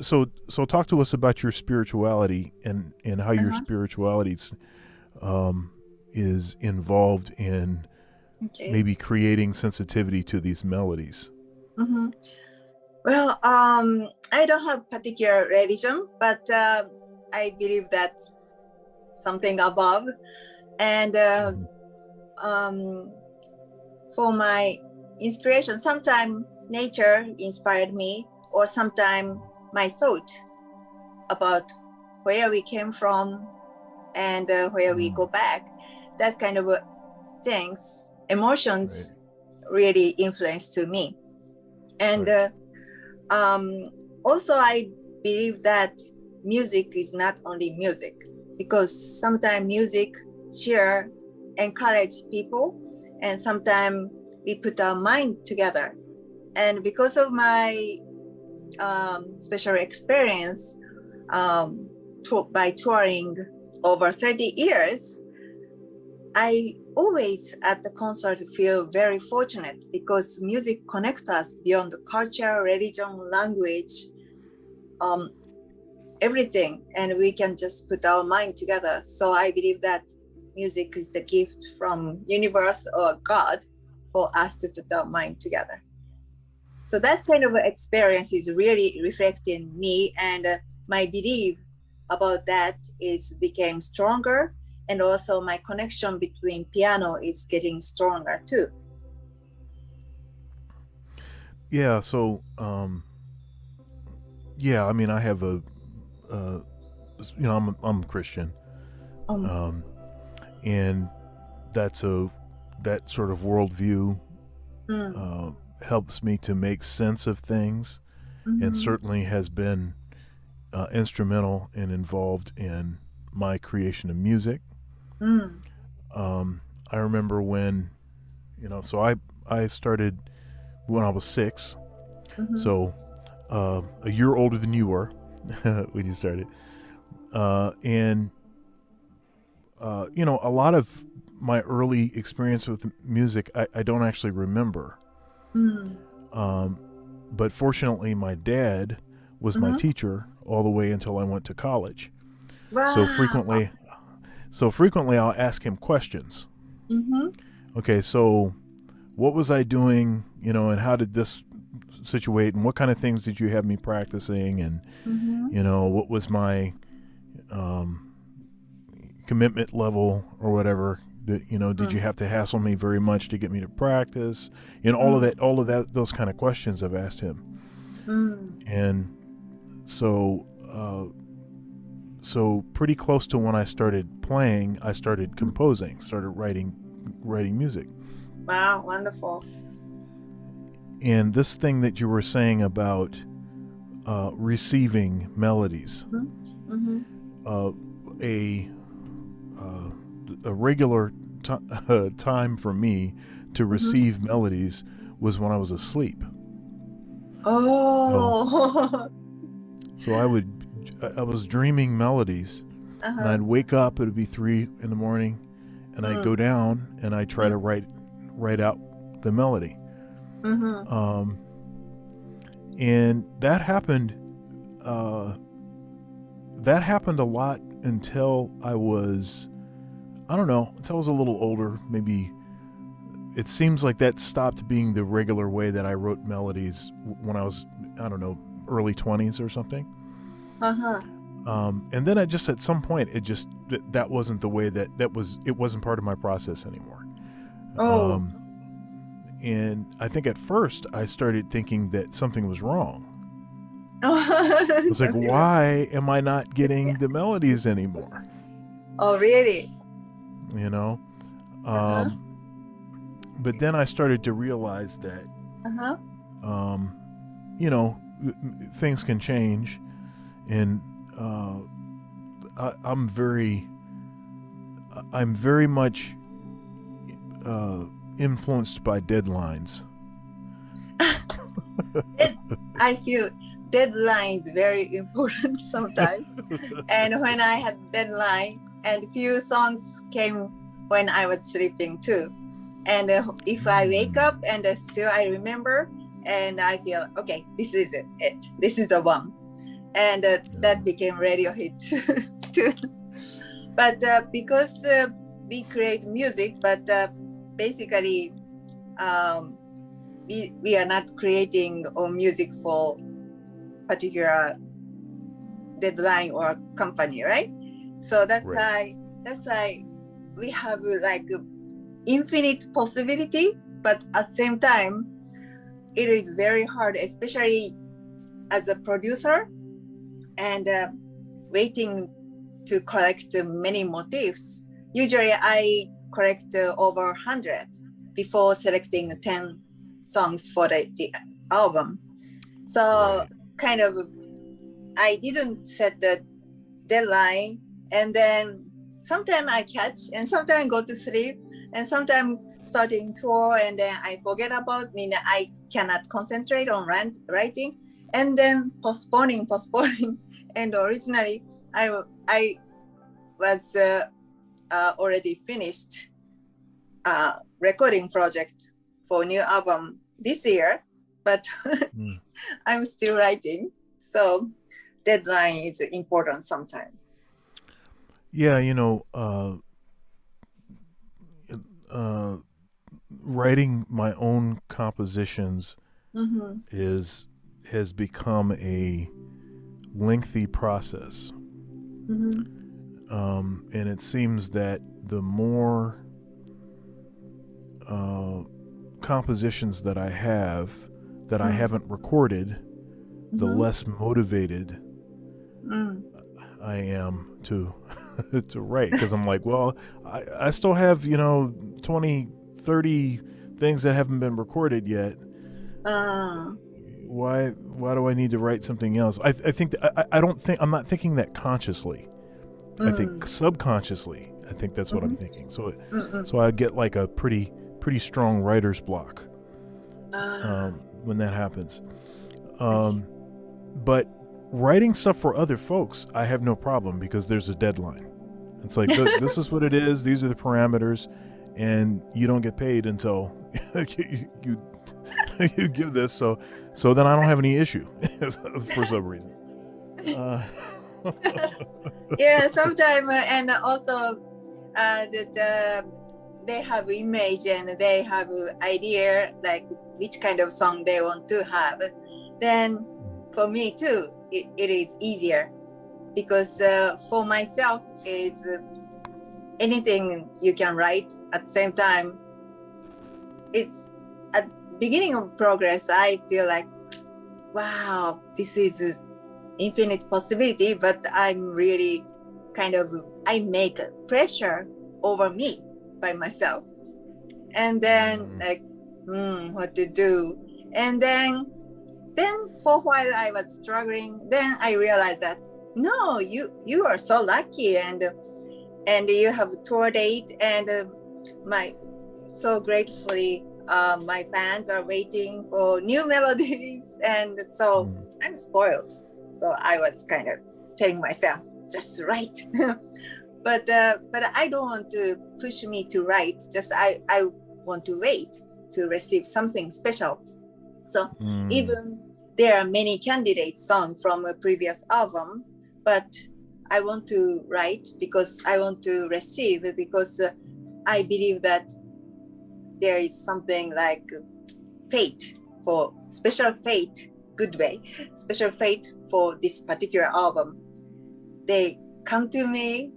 So talk to us about your spirituality and how your Uh-huh. spirituality um, is involved in Okay. maybe creating sensitivity to these melodies. Mm-hmm. Well, I don't have particular religion, but I believe that something above. And Mhm. um, for my inspiration, sometimes nature inspired me, or sometimes my thought about where we came from and where we Mm. go back. That kind of things, Right. emotions really influence to me. And Right. um, also, I believe that music is not only music, because sometimes music cheer, encourage people, and sometimes we put our mind together. And because of my special experience by touring over 30 years, I always at the concert feel very fortunate because music connects us beyond culture, religion, language, um, everything, and we can just put our mind together. So I believe that music is the gift from universe or God for us to put our mind together. So that kind of experience is really reflecting me, and my belief about that is became stronger, and also my connection between piano is getting stronger too. Yeah. Yeah. I mean, I have uh, I'm a Christian, Um, um, and that's a that sort of worldview mm, uh, helps me to make sense of things, and mm-hmm, certainly has been instrumental and involved in my creation of music. mm, Um, I remember when, so I started when I was 6, mm-hmm, so a year older than you were when you started, and a lot of my early experience with music I don't actually remember. mm, Um, but fortunately, my dad was my mm-hmm. teacher all the way until I went to college. So Wow. frequently, so frequently I'll ask him questions. Mm-hmm, Okay, so what was I doing, and how did this situate, and what kind of things did you have me practicing, and mm-hmm, what was my um, commitment level or whatever. Did you mm, have to hassle me very much to get me to practice? mm, All of that, those kind of questions I've asked him, mm, and so so pretty close to when I started playing, I started mm. composing, started writing music. Wow, wonderful. And this thing that you were saying about receiving melodies, Mm-hmm, mm-hmm, uh, a uh, a regular time for me to mm-hmm. receive melodies was when I was asleep. So Oh, so I was dreaming melodies, and uh-huh. I'd wake up. It would be 3 in the morning, and I'd go Mm, down and I'd try to mm, write out the melody. mm-hmm. Um, and uh, that happened a lot until I was, I don't know, until I was a little older. Maybe it seems like that stopped being the regular way that I wrote melodies when I was, I don't know, early 20s or something. Uh-huh. And then I just at some point that wasn't the way it wasn't part of my process anymore. Oh. Um, and I think at first I started thinking that something was wrong. I was like, Something wrong. why am I not Yeah. getting the melodies anymore? Oh, really? You know, Uh-huh. um, but then I started to realize that Uh-huh. um, you know things can change, and uh, I'm very much uh, influenced by deadlines. It, I feel deadline is very important sometimes. And when I had deadline, and few songs came when I was sleeping too. And if I wake Mm. up and still I remember, and I feel okay, this is it. This is the one. and that became radio hit too. But because we create music, but basically we are not creating or music for particular deadline or company, right? So that's Right. why we have like infinite possibility, but at the same time it is very hard, especially as a producer, and waiting to collect many motifs. Usually I collect over 100 before selecting 10 songs for the album. So Right. kind of I didn't set the deadline, and then sometimes I catch and sometimes go to sleep, and sometimes starting tour and then I forget about me. I cannot concentrate on writing, and then postponing. And originally I was already finished recording project for new album this year, but I'm still writing. So deadline is important sometimes. Yeah, writing my own compositions has become a lengthy process. And it seems that the more compositions that I have that I haven't recorded, the less motivated I am to to write, because I'm like, well, I still have 20, 30 things that haven't been recorded yet. Why do I need to write something else? I think I'm not thinking that consciously. I think subconsciously I think that's what I'm thinking. So I get like a pretty strong writer's block when that happens. But writing stuff for other folks, I have no problem, because there's a deadline. It's like, this is what it is. These are the parameters, and you don't get paid until you give this. So then I don't have any issue for some reason. Yeah, sometimes and also that they have image and they have idea like which kind of song they want to have. Then for me too, it is easier, because for myself is anything you can write at the same time. It's at beginning of progress. I feel like, wow, this is infinite possibility, but I'm really I make a pressure over me by myself, and then like what to do. And then for a while I was struggling. Then I realized that no, you are so lucky, and you have a tour date, and so gratefully my fans are waiting for new melodies, and so I'm spoiled. So I was kind of telling myself, just write. but I don't want to push me to write. Just I want to wait to receive something special. So even there are many candidate songs from a previous album, but I want to write because I want to receive, because I believe that there is something like fate, for special fate, good way, special fate for this particular album. They come to me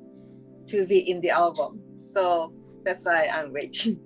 to be in the album. So that's why I'm waiting.